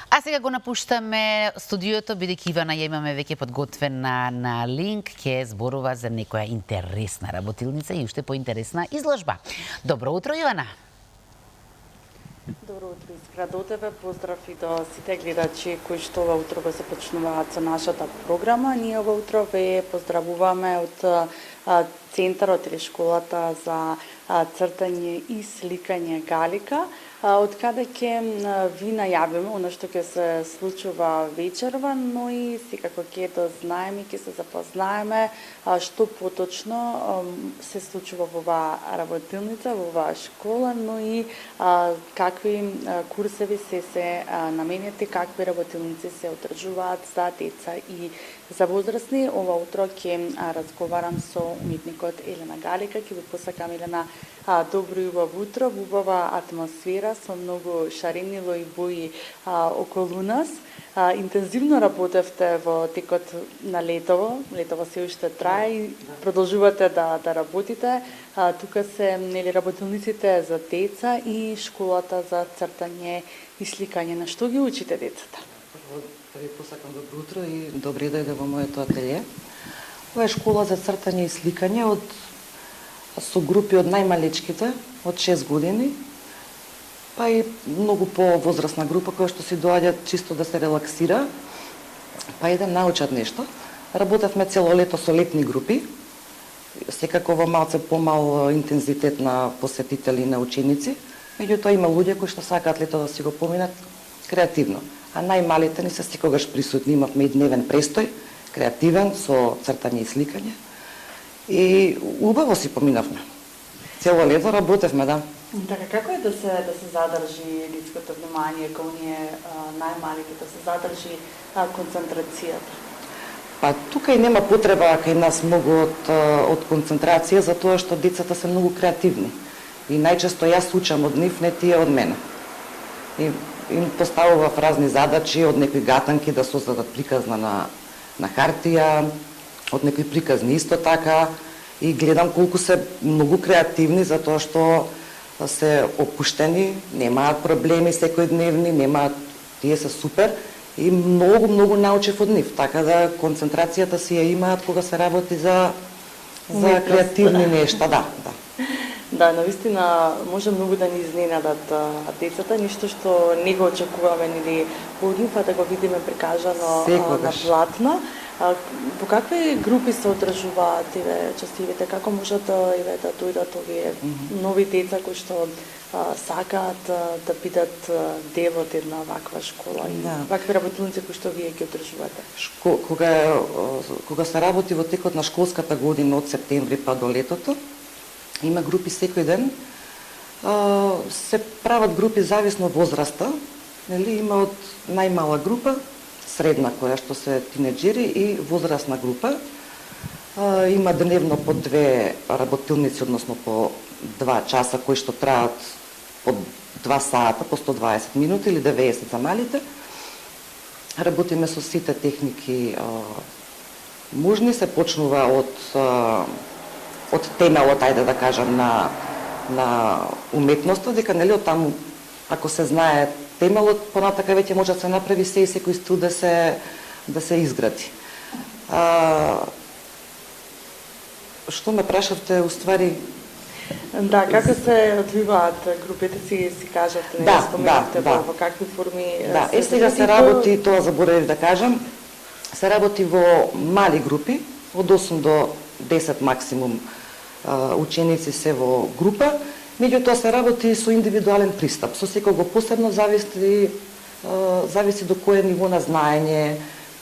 А сега го напуштаме студиото, бидејќи Ивана ја имаме веќе подготвена на линк, ќе зборува за некоја интересна работилница и уште поинтересна изложба. Добро утро, Ивана! Добро утро, Искра, до тебе, поздрав и до сите гледачи кои што ова утро го започнуваат со нашата програма. Ние ова утро ве поздравуваме од Центарот или школата за цртање и сликање Галика, од каде ќе ви најавиме она што ќе се случува вечерва, но и секако ќе дознаеме и ќе се запознаеме што поточно се случува во оваа работилница, во оваа школа, но и какви курсеви се наменети, какви работилници се одржуваат за деца и за возрастни. Ова утро ќе разговарам со уметникот Елена Галика, ќе ви посакам, Елена, добро и убаво утро, убава атмосфера со многу шаренило и бои околу нас. Интензивно работевте во текот на летово се уште трае и продолжувате да работите. Тука се работилниците за деца и школата за цртање и сликање. На што ги учите децата? Да ви посакам добро утро и добри дојде во моето ателје. Ова е школа за цртање и сликање со групи од најмалечките, од 6 години, па и многу по-возрастна група која што си доаѓа чисто да се релаксира, па и да научат нешто. Работевме цело лето со летни групи, секако во малце помал интензитет на посетители и на ученици, меѓутоа има луѓе кои што сакаат лето да си го поминат креативно. А најмалите не се секогаш присутни, имавме и дневен престој, креативен, со цртање и сликање. И убаво си поминавме. Цело лето работевме, да. Така, како е да се задржи детското внимание кај оние најмалите, да се задржи концентрацијата? Па тука и нема потреба кај нас многу од концентрација, затоа што децата се многу креативни. И најчесто јас учам од нив, не тие од мене. И им поставував разни задачи, од некои гатанки да создадат приказна на хартија, од некои приказни исто така, и гледам колку се многу креативни, затоа што се опуштени, немаат проблеми секојдневни, тие се супер и многу научев од нив, така да концентрацијата си ја имаат кога се работи за креативни нешта, да. Да, навистина може многу да ни изненадат децата, ништо што не го очекуваме нели од нив, а да го видиме прикажано на платно. Во какви групи се одржуваат частивите? Како можат да дојдат овие нови деца кои што сакаат да бидат дел од една ваква школа? Да. Вакви работилници кои што вие ги одржувате? Кога се работи во текот на школската година од септември па до летото, има групи секој ден. Се прават групи зависно од возраста. Има од најмала група, средна која што се тинеџери и возрастна група. Има дневно по 2 работилници, односно по 2 часа кои што траат по 2 сата, по 120 минути или 90 за малите. Работиме со сите техники можни, се почнува од темелот, ајде да кажам, на уметноста, дека од таму, ако се знае темелот, понатака веќе може да се направи се и секој стил да се изгради. Што ме прашавте, уствари? Да, како се одвиваат групите, си кажавте, не споменавте во какви форми? Да, сега се работи, тоа заборавив да кажам, се работи во мали групи, од 8 до 10 максимум ученици се во група, меѓутоа се работи со индивидуален пристап, со секого посебно зависи до кое ниво на знаење,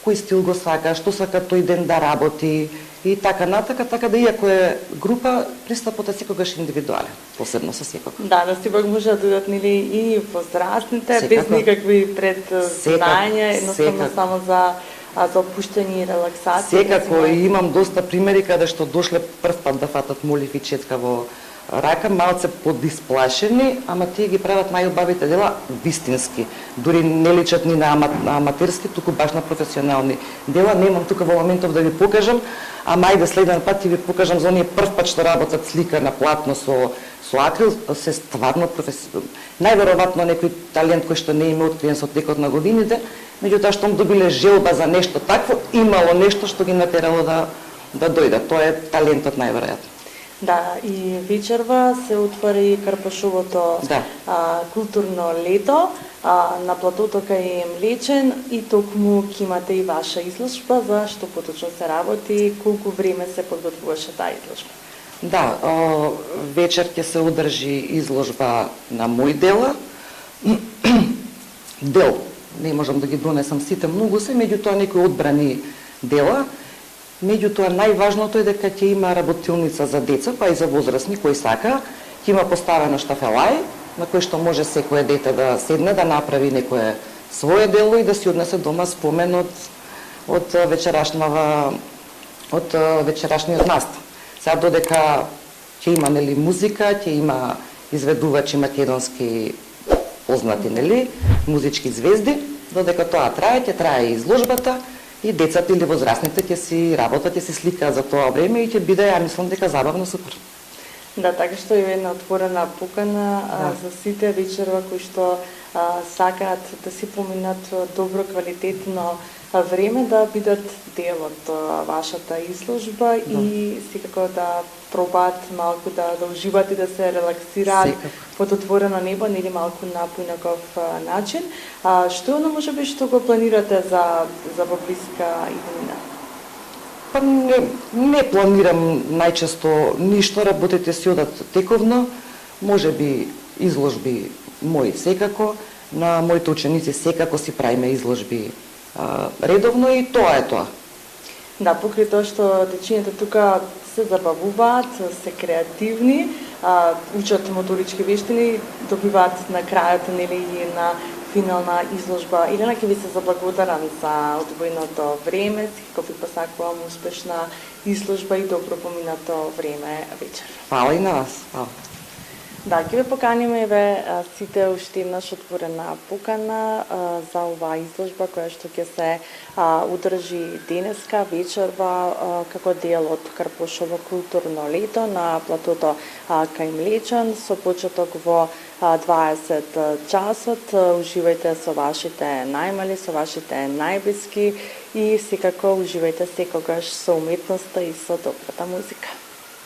кој стил го сака, што сака тој ден да работи и така натака, така да иако е група, пристапот е секогаш индивидуален, посебно со секого. Да, на сепак може да дојдат и возрастните, без никакви предзнаења, едноставно само за опуштање и релаксација. Секако, имам доста примери каде што дошле прв пат да фатат молив и четка во рака, малце подисплашени, ама тие ги прават најубавите дела вистински. Дури не личат ни на аматерски, туку баш на професионални дела. Немам тука во моментов да ви покажам, ама ајде следен пат ќе ви покажам за оние прв пат што работат слика на платно со со акрил се стварно најверојатно некој талент кој што не има откриен со текот на годините, меѓутоа штом добиле желба за нешто такво, имало нешто што ги натерало да дојдат. Тоа е талентот најверојатно. Да, и вечерва се отвори Карпашовото Да. Културно лето на платото кај Млечен и токму ќе имате и ваша изложба за што поточно се работи, колку време се подготвуваше таа изложба. Да, вечер ќе се одржи изложба на мој дела. Дел, не можам да ги донесам сите, многу се, меѓутоа некои одбрани дела. Меѓутоа најважното е дека ќе има работилница за деца, па и за возрастни кои сака, ќе има поставено штафелај на кој што може секое дете да седне да направи некое свое дело и да си однесе дома спомен од вечерашниот настан. Сега додека ќе има нели музика, ќе има изведувачи македонски познати нели музички звезди, додека тоа трае, ќе трае и изложбата и децата или возрастните ќе си работат, ќе се сликаат за тоа време и ќе биде, ја мислам дека забавно, супер. Да, така што е една отворена покана за сите вечерва кои што сакаат да си поминат добро квалитетно време да бидат дел од вашата изложба и секако да пробаат малку да уживаат и да се релаксираат под отворено небо, нели малку на поинаков начин. Што е оно можеби што го планирате за поблиска иднина? Па не планирам најчесто ништо, работите си одат тековно, можеби изложби мои секако, на моите ученици секако си правиме изложби редовно и тоа е тоа. Да, покрај тоа што дечињата тука се забавуваат, се креативни, учат моторички вештини, добиваат на крајот нели и на финална изложба. Илена, ќе ви се заблагодарам за одвоеното време, секако ви посакувам успешна изложба и добро поминато време вечер. Фала и на вас. Фала. Да, ќе ве поканиме еве сите уште еднаш отворена покана за оваа изложба која што ќе се одржи денеска вечерва како дел од Карпошово културно лето на платото кај Млечен со почеток во 20 часот. Уживајте со вашите најмали, со вашите најблиски и секако уживајте секогаш со уметноста и со добрата музика.